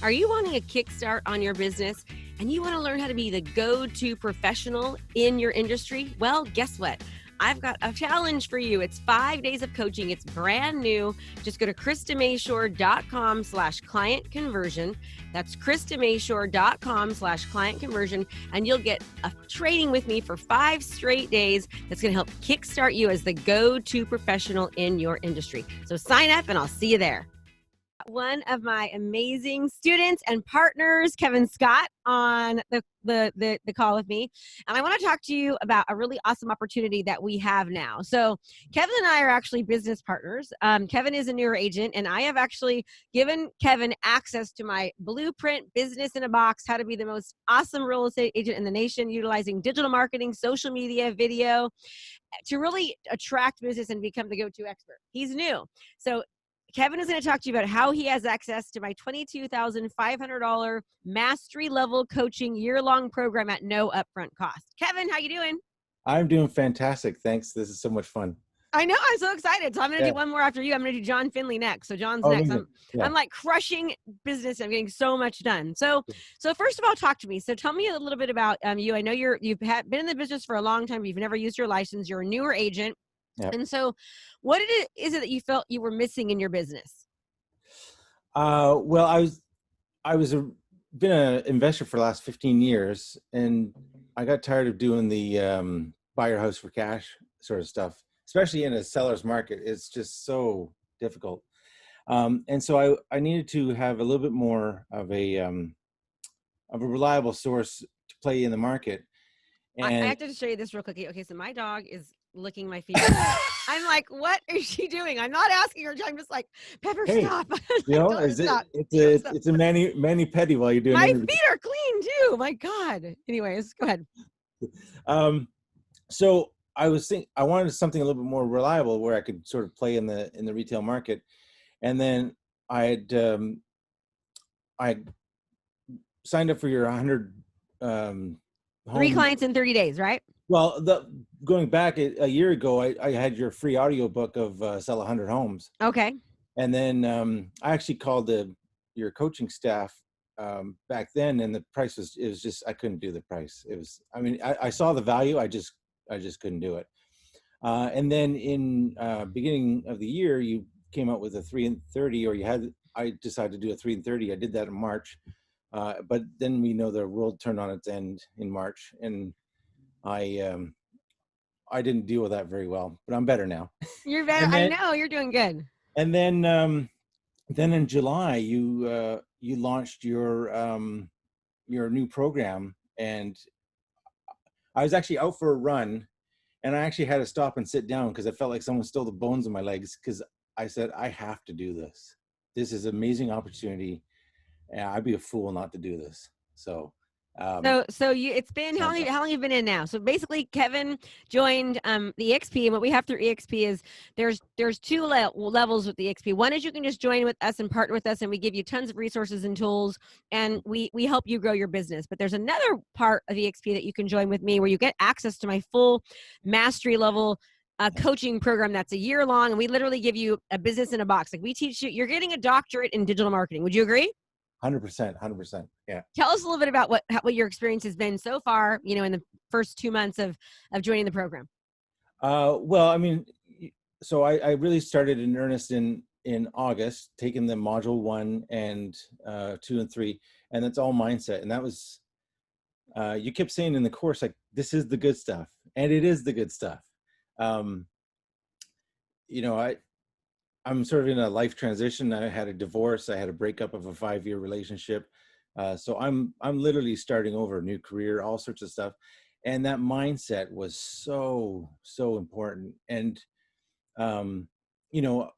Are you wanting a kickstart on your business and you want to learn how to be the go-to professional in your industry? Well, guess what? I've got a challenge for you. It's 5 days of coaching. It's brand new. Just go to KristaMashore.com/client conversion. That's KristaMashore.com/client conversion. And you'll get a training with me for 5 straight days that's going to help kickstart you as the go-to professional in your industry. So sign up and I'll see you there. One of my amazing students and partners, Kevin Scott, on the call with me. And I want to talk to you about a really awesome opportunity that we have now. So Kevin and I are actually business partners. Kevin is a newer agent, and I have actually given Kevin access to my blueprint business in a box, how to be the most awesome real estate agent in the nation, utilizing digital marketing, social media, video, to really attract business and become the go-to expert. He's new. So Kevin is going to talk to you about how he has access to my $22,500 mastery level coaching year-long program at no upfront cost. Kevin, how you doing? I'm doing fantastic. Thanks. This is so much fun. I know. I'm so excited. So I'm going to do one more after you. I'm going to do John Finley next. So John's next. I'm like crushing business. I'm getting so much done. So first of all, talk to me. So tell me a little bit about you. I know you've been in the business for a long time. You've never used your license. You're a newer agent. Yep. And so what is it that you felt you were missing in your business? Well, I was been an investor for the last 15 years, and I got tired of doing the buy your house for cash sort of stuff, especially in a seller's market. It's just so difficult. And so I needed to have a little bit more of a reliable source to play in the market. And I have to show you this real quick. Okay, so my dog is licking my feet. I'm like, what is she doing? I'm not asking her. I'm just like, Pepper, stop. It's a mani-pedi while you're doing my feet are clean too. My God. Anyways, go ahead. So I was thinking I wanted something a little bit more reliable where I could sort of play in the retail market. And then I signed up for your 100 3 clients in 30 days, right? Well, going back a year ago, I had your free audiobook of Sell 100 Homes. Okay. And then I actually called your coaching staff back then, and the price was just I couldn't do the price. It was I saw the value, I just couldn't do it. And then in beginning of the year, you came out with a 3 and 30, I decided to do a 3 and 30. I did that in March, but then we know the world turned on its end in March, and I didn't deal with that very well, but I'm better now. You're better. I know you're doing good. And then in July, you launched your new program, and I was actually out for a run, and I actually had to stop and sit down because I felt like someone stole the bones in my legs, because I said, I have to do this. This is an amazing opportunity, and I'd be a fool not to do this. So it's been how long have you been in now? So basically, Kevin joined the EXP, and what we have through EXP is there's 2 levels with the EXP. One is you can just join with us and partner with us, and we give you tons of resources and tools, and we help you grow your business. But there's another part of EXP that you can join with me where you get access to my full mastery level coaching program that's a year long, and we literally give you a business in a box. Like we teach you, you're getting a doctorate in digital marketing. Would you agree? 100%. Yeah. Tell us a little bit about what your experience has been so far, in the first 2 months of joining the program. Well, so I really started in earnest in August, taking the module 1 and 2 and 3, and that's all mindset. And that was, you kept saying in the course, like, this is the good stuff, and it is the good stuff. I'm sort of in a life transition. I had a divorce. I had a breakup of a 5-year relationship. So I'm literally starting over, a new career, all sorts of stuff. And that mindset was so important. And,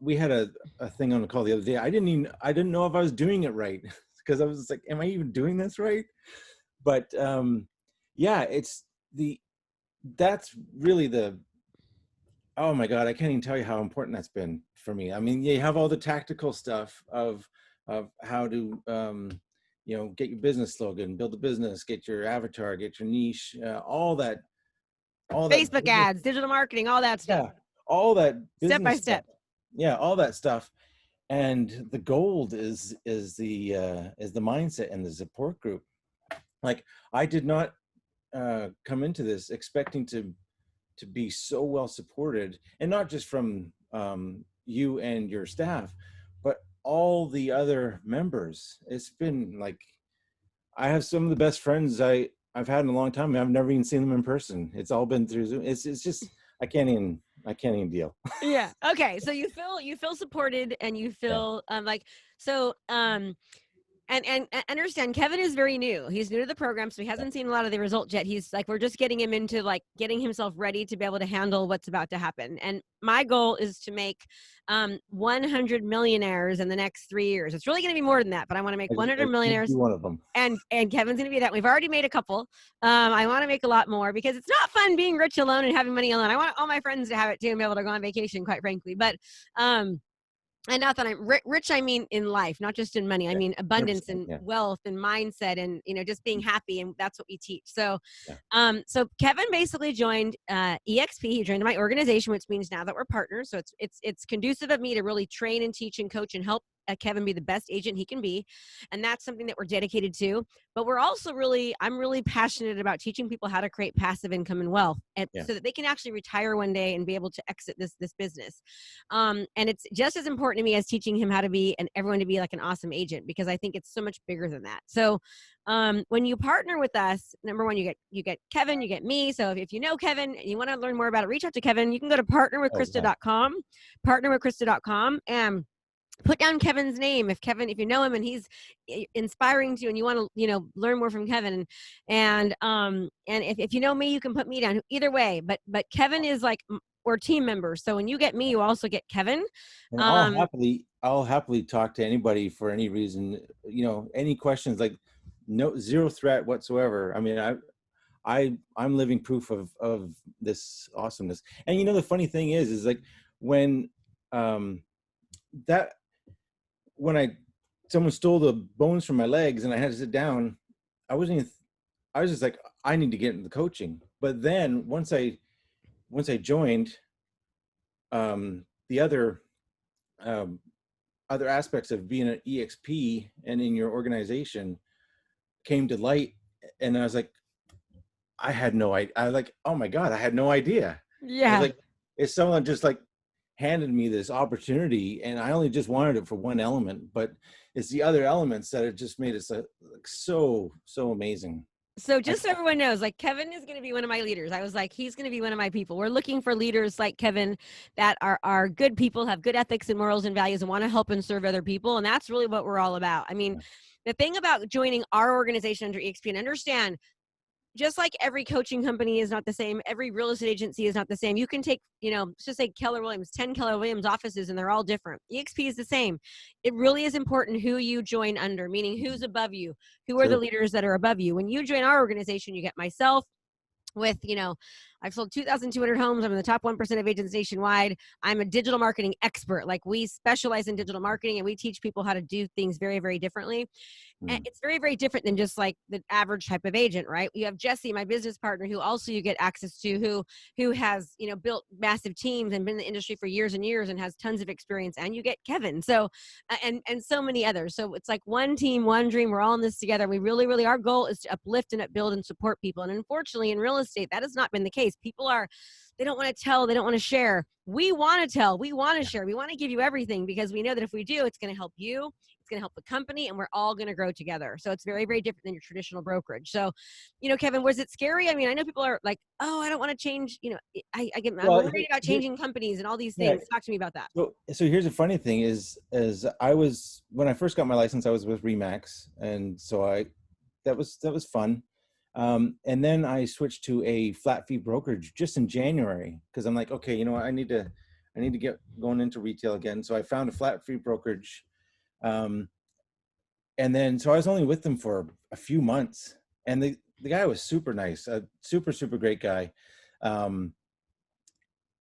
we had a thing on the call the other day. I didn't know if I was doing it right, because I was just like, am I even doing this right? But that's really oh my God, I can't even tell you how important that's been for me. You have all the tactical stuff of how to, get your business slogan, build a business, get your avatar, get your niche, all that Facebook ads, digital marketing, all that stuff. Yeah, all that step by step. Yeah, all that stuff. And the gold is the mindset and the support group. Like, I did not come into this expecting to be so well supported, and not just from you and your staff, but all the other members. It's been like, I have some of the best friends I've had in a long time. I've never even seen them in person. It's all been through Zoom. It's just, I can't even deal. Yeah. Okay. So you feel supported, and you Yeah. feel like, so and understand, Kevin is very new. He's new to the program, so he hasn't seen a lot of the results yet. He's like, we're just getting him into like getting himself ready to be able to handle what's about to happen. And my goal is to make 100 millionaires in the next 3 years. It's really going to be more than that, but I want to make 100 Be millionaires. one of them. And Kevin's going to be that. We've already made a couple. I want to make a lot more, because it's not fun being rich alone and having money alone. I want all my friends to have it too and be able to go on vacation, quite frankly. But and not that I'm rich, I mean in life, not just in money. I Yeah. mean abundance 100%, and yeah. wealth and mindset, and just being happy, and that's what we teach. So Yeah. so Kevin basically joined EXP. He joined my organization, which means now that we're partners. So it's conducive of me to really train and teach and coach and help Kevin be the best agent he can be. And that's something that we're dedicated to. But we're also I'm really passionate about teaching people how to create passive income and wealth, and Yeah. so that they can actually retire one day and be able to exit this business. And it's just as important to me as teaching him how to be, and everyone to be like an awesome agent, because I think it's so much bigger than that. So when you partner with us, number one, you get Kevin, you get me. So if you know Kevin and you want to learn more about it, reach out to Kevin. You can go to partnerwithkrista.com, partnerwithkrista.com, and put down Kevin's name. If you know him and he's inspiring to you and you want to, learn more from Kevin, and if you know me, you can put me down. Either way, but Kevin is like, we're team members. So when you get me, you also get Kevin. And I'll happily talk to anybody for any reason, any questions, like zero threat whatsoever. I mean, I'm living proof of this awesomeness. And the funny thing is like, when that when someone stole the bones from my legs and I had to sit down, I was just like, I need to get into the coaching. But then once I joined, the other aspects of being an EXP and in your organization came to light, and I was like, I had no idea. I was like, oh my God, I had no idea. I was like, it's someone just like handed me this opportunity, and I only just wanted it for one element, but it's the other elements that have just made it so amazing. So just so everyone knows, like, Kevin is going to be one of my leaders. I was like, he's going to be one of my people. We're looking for leaders like Kevin that are good people, have good ethics and morals and values, and want to help and serve other people. And that's really what we're all about. I mean, the thing about joining our organization under EXP, and understand, just like every coaching company is not the same, every real estate agency is not the same. You can take, let's just say Keller Williams, 10 Keller Williams offices, and they're all different. EXP is the same. It really is important who you join under, meaning who's above you, who are the leaders that are above you. When you join our organization, you get myself with, I've sold 2,200 homes. I'm in the top 1% of agents nationwide. I'm a digital marketing expert. Like, we specialize in digital marketing, and we teach people how to do things very, very differently. And it's very, very different than just like the average type of agent, right? You have Jesse, my business partner, who also you get access to, who has, built massive teams and been in the industry for years and years and has tons of experience. And you get Kevin. So, and so many others. So it's like one team, one dream. We're all in this together. We really, really, our goal is to uplift and upbuild and support people. And unfortunately, in real estate, that has not been the case. People they don't want to tell, they don't want to share. We want to tell, we want to share, we want to give you everything, because we know that if we do, it's going to help you, it's going to help the company, and we're all going to grow together. So it's very, very different than your traditional brokerage. So, Kevin, was it scary? I mean, I know people are like, oh, I don't want to change, I'm worried about changing companies and all these things. Talk to me about that. So here's the funny thing is when I first got my license, I was with Remax. And so that was fun. And then I switched to a flat fee brokerage just in January, because I'm like, okay, I need to get going into retail again. So I found a flat fee brokerage. And then, so I was only with them for a few months, and the guy was super nice, a super, super great guy. And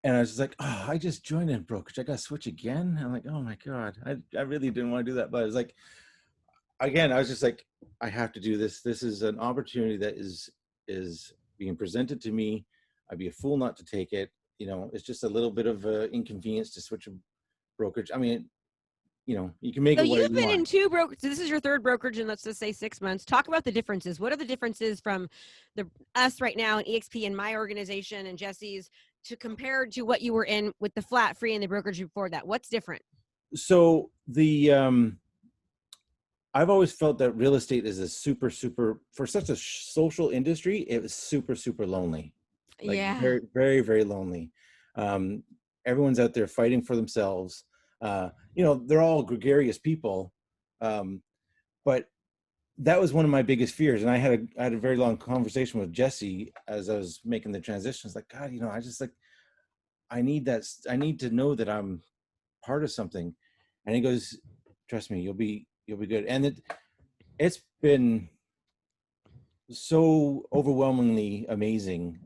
I was just like, oh, I just joined in brokerage, I got to switch again. I'm like, oh my God, I really didn't want to do that. But I was like, again, I was just like, I have to do this. This is an opportunity that is being presented to me. I'd be a fool not to take it. It's just a little bit of inconvenience to switch a brokerage. I mean, you can make So it whatever you've you been in want. two brokers. So this is your third brokerage in, let's just say, 6 months. Talk about the differences. What are the differences from us right now in EXP and my organization and Jesse's to compared to what you were in with the flat free and the brokerage before that? What's different? So I've always felt that real estate is a super, for such a social industry, it was super, super lonely. Like Yeah. very, very, very lonely. Um, Everyone's out there fighting for themselves. They're all gregarious people. But that was one of my biggest fears. And I had a very long conversation with Jesse as I was making the transition. It's like, God, I just like, I need to know that I'm part of something. And he goes, trust me, you'll be good. And it's been so overwhelmingly amazing.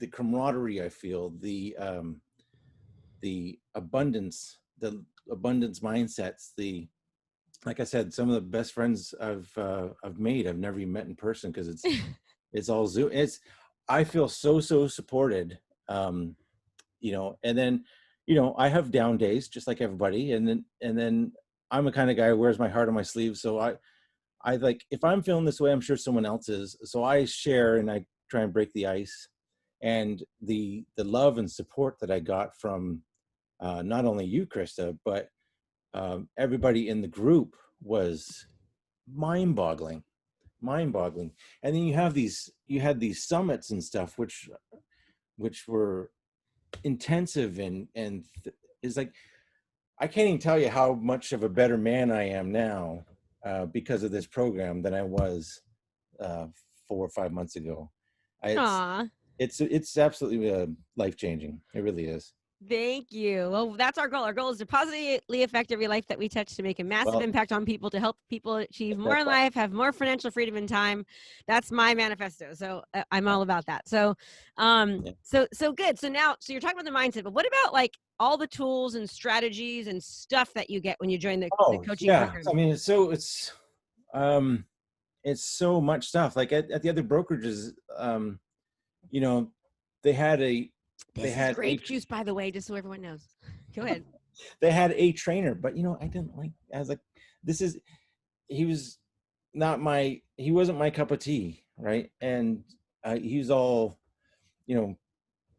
The camaraderie I feel, the abundance mindsets, like I said, some of the best friends I've made, I've never even met in person because it's all Zoom. I feel so supported. And then, I have down days just like everybody. And then I'm a kind of guy who wears my heart on my sleeve. So I like, if I'm feeling this way, I'm sure someone else is. So I share and I try and break the ice. And the love and support that I got from not only you, Krista, but everybody in the group was mind-boggling. And then you had these summits and stuff, which were intensive and it's like, I can't even tell you how much of a better man I am now because of this program than I was 4 or 5 months ago. It's Aw. it's absolutely life-changing. It really is. Thank you. Well, that's our goal. Our goal is to positively affect every life that we touch, to make a massive Well, impact on people, to help people achieve more that's in life, have more financial freedom and time. That's my manifesto. So I'm all about that. So, yeah. so good. So now, so you're talking about the mindset, but what about like all the tools and strategies and stuff that you get when you join the Oh, coaching yeah. program? I mean, um, it's so much stuff. Like at the other brokerages, you know, they had a they This is had a grape juice, by the way, just so everyone knows. Go ahead. they had a trainer, but I didn't like. I was like, this is he was he wasn't my cup of tea, right? And he's all,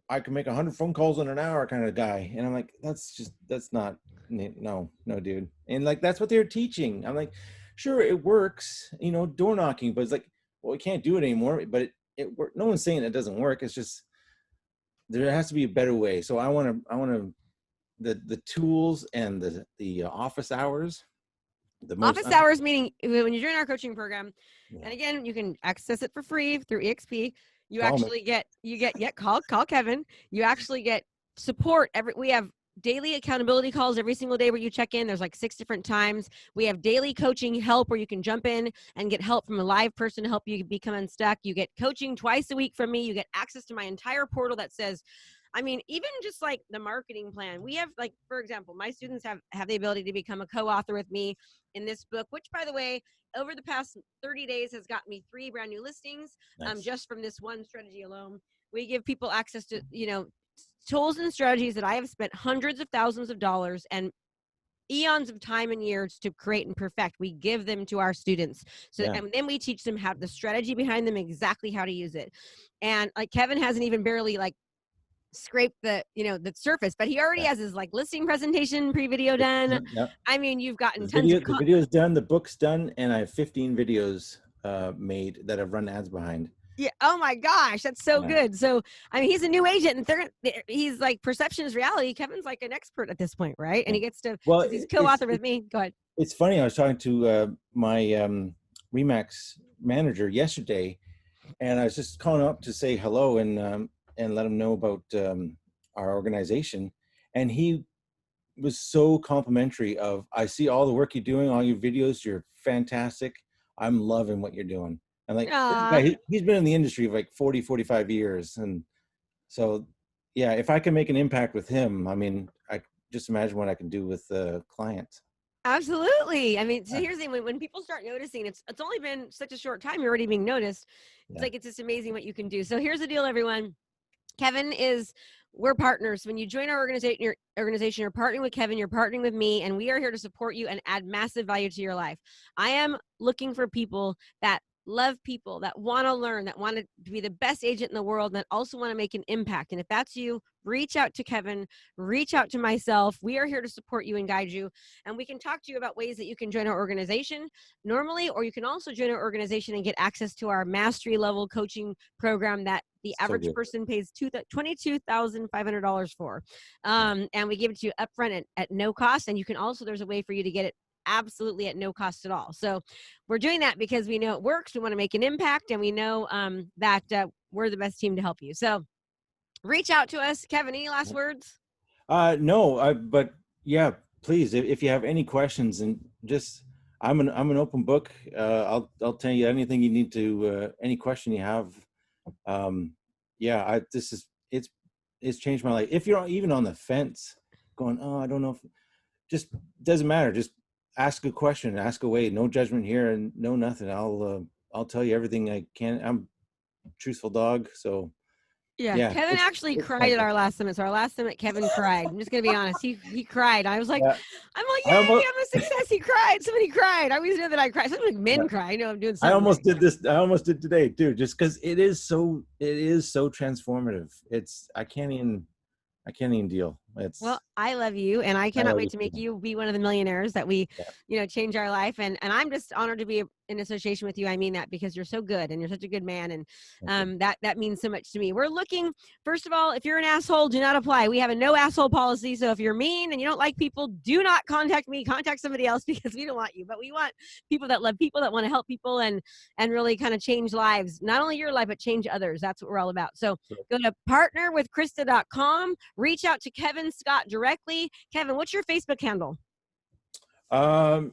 I can make 100 phone calls in an hour kind of guy, and I'm like, that's not, no, dude. And like that's what they're teaching. I'm like, sure, it works, door knocking, but it's like, well, we can't do it anymore. But it work. No one's saying it doesn't work. It's just there has to be a better way. So I want to the tools and the office hours. The most Office hours, meaning when you join our coaching program, yeah, and again, you can access it for free through EXP. You call me. actually get call Kevin. You actually get support we have daily accountability calls every single day where you check in. There's like 6 different times. We have daily coaching help where you can jump in and get help from a live person to help you become unstuck. You get coaching twice a week from me. You get access to my entire portal that says, I mean, even just like the marketing plan. We have, like, for example, my students have the ability to become a co-author with me in this book, which, by the way, over the past 30 days has gotten me 3 brand new listings. Nice. Just from this one strategy alone. We give people access to, tools and strategies that I have spent hundreds of thousands of dollars and eons of time and years to create and perfect. We give them to our students. So, Yeah. and then we teach them how the strategy behind them, exactly how to use it. And like Kevin hasn't even barely like scrape the surface, but he already Yeah. has his like listing presentation pre-video done. Yeah. I mean, you've gotten The tons of video's done, the book's done, and I have 15 videos made that I've run ads behind. yeah. Oh my gosh, that's so Yeah. good. So I mean, he's a new agent, and he's like, perception is reality. Kevin's like an expert at this point, right? And Yeah. he gets to, Well, since he's co-author with me. Go ahead. it's funny. I was talking to my Remax manager yesterday, and I was just calling up to say hello and let him know about our organization. And he was so complimentary of, I see all the work you're doing, all your videos, you're fantastic. I'm loving what you're doing. And like, this guy, Aw. he's been in the industry for like 40, 45 years. And so, yeah, if I can make an impact with him, I mean, I just imagine what I can do with clients. Absolutely. I mean, so here's the thing: when people start noticing, it's only been such a short time, you're already being noticed. It's Yeah. like, it's just amazing what you can do. So here's the deal, everyone. Kevin we're partners. When you join our organization, you're partnering with Kevin, you're partnering with me, and we are here to support you and add massive value to your life. I am looking for people that love people, that want to learn, that want to be the best agent in the world, that also want to make an impact. And if that's you, reach out to Kevin, reach out to myself. We are here to support you and guide you. And we can talk to you about ways that you can join our organization normally, or you can also join our organization and get access to our mastery level coaching program that the average person pays $22,500 for. And we give it to you upfront at no cost. And you can also, there's a way for you to get it absolutely at no cost at all. So we're doing that because we know it works. We want to make an impact, and we know that we're the best team to help you. So reach out to us. Kevin, any last words? No, but yeah, please, if you have any questions, and just, I'm an open book. I'll tell you anything you need to, any question you have. Yeah, it's changed my life. If you're even on the fence going, oh, I don't know, just doesn't matter. Just ask a question, ask away. No judgment here, and no nothing. I'll tell you everything I can. I'm a truthful dog. So yeah, Kevin actually cried at our last summit. So our last summit, Kevin cried. I'm just gonna be honest. He cried. I was like, yeah. I'm like, yay, I'm a success. He cried. Somebody cried. I always know that I cry. Sometimes men cry. I know I'm doing something. I almost did this. I almost did today too, just because it is so transformative. I can't even deal. Well, I love you, and I cannot wait to make you be one of the millionaires that we, change our life. And I'm just honored to be in association with you. I mean that because you're so good and you're such a good man. And that means so much to me. We're looking, first of all, if you're an asshole, do not apply. We have a no asshole policy. So if you're mean and you don't like people, do not contact me, contact somebody else, because we don't want you. But we want people that love people, that want to help people and really kind of change lives, not only your life, but change others. That's what we're all about. So go to partnerwithkrista.com, reach out to Kevin Scott directly. Kevin, what's your Facebook handle? I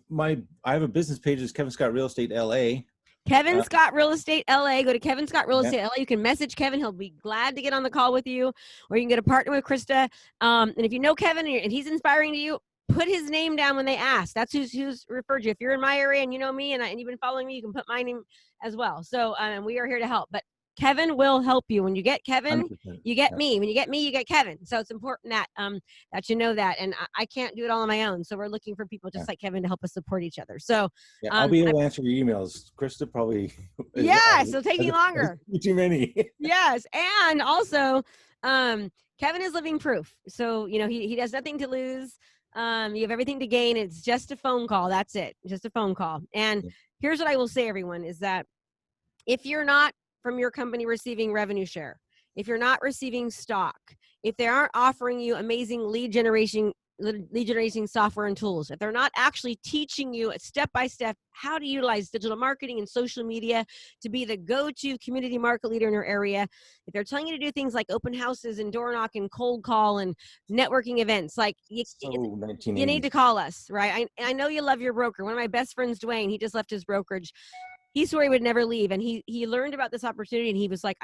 have a business page. It's Kevin Scott Real Estate LA. Kevin Scott Real Estate LA. Go to Kevin Scott Real Estate LA. You can message Kevin. He'll be glad to get on the call with you, or you can get a partner with Krista. And if you know Kevin and he's inspiring to you, put his name down when they ask. That's who's referred you. If you're in my area and you know me and you've been following me, you can put my name as well. So we are here to help. But Kevin will help you. When you get Kevin, 100%. You get me. When you get me, you get Kevin. So it's important that that you know that. And I can't do it all on my own. So we're looking for people just like Kevin to help us support each other. So I'll be able to answer your emails. Krista probably. So taking longer. Too many. Yes, and also Kevin is living proof. So he has nothing to lose. You have everything to gain. It's just a phone call. That's it. Just a phone call. And here's what I will say, everyone, is that if you're not from your company receiving revenue share, if you're not receiving stock, if they aren't offering you amazing lead generation software and tools, if they're not actually teaching you step by step how to utilize digital marketing and social media to be the go-to community market leader in your area, if they're telling you to do things like open houses and door knock and cold call and networking events, like you need to call us, right? I know you love your broker. One of my best friends, Dwayne, he just left his brokerage. He swore he would never leave. And he learned about this opportunity, and he was like,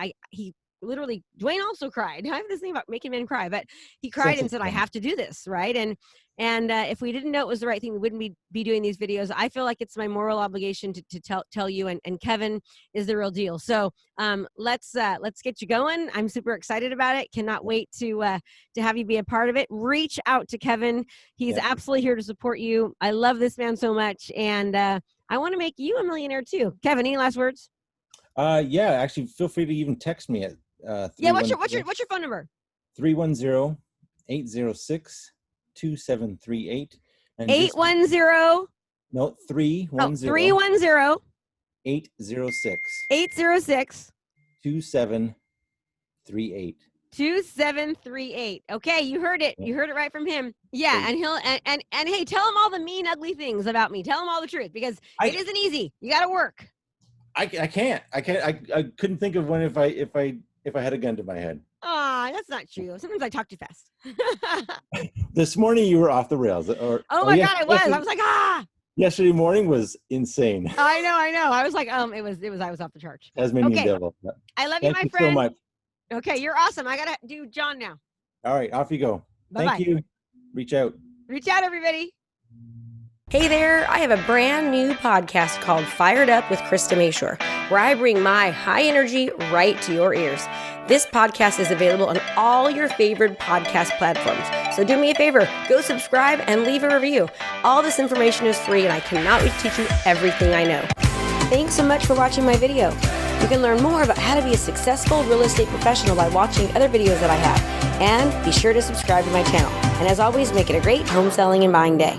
literally, Dwayne also cried. I have this thing about making men cry, but he cried and said, I have to do this, right? And if we didn't know it was the right thing, we wouldn't be doing these videos. I feel like it's my moral obligation to tell you, and Kevin is the real deal. So let's get you going. I'm super excited about it. Cannot wait to have you be a part of it. Reach out to Kevin. He's absolutely here to support you. I love this man so much, and I want to make you a millionaire too. Kevin, any last words? Actually, feel free to even text me at what's your phone number? 310-806-2738. And 810. No, 310. 310. 806. 806. 2738. 2738. Okay, you heard it. You heard it right from him. Yeah, and he'll and hey, tell him all the mean, ugly things about me. Tell him all the truth, because it isn't easy. You got to work. I can't. I couldn't think of one if I had a gun to my head. That's not true. Sometimes I talk too fast. This morning you were off the rails. Oh my God, I was. I was like, Yesterday morning was insane. I know. I was like, it was I was off the charts. Tasmanian devil. I love you, my friend. Thank you so much. Okay, you're awesome. I gotta do John now. All right, off you go. Bye-bye. Thank you. Reach out. Reach out, everybody. Hey there, I have a brand new podcast called Fired Up with Krista Mashore, where I bring my high energy right to your ears. This podcast is available on all your favorite podcast platforms. So do me a favor, go subscribe and leave a review. All this information is free and I cannot wait to teach you everything I know. Thanks so much for watching my video. You can learn more about how to be a successful real estate professional by watching other videos that I have. And be sure to subscribe to my channel. And as always, make it a great home selling and buying day.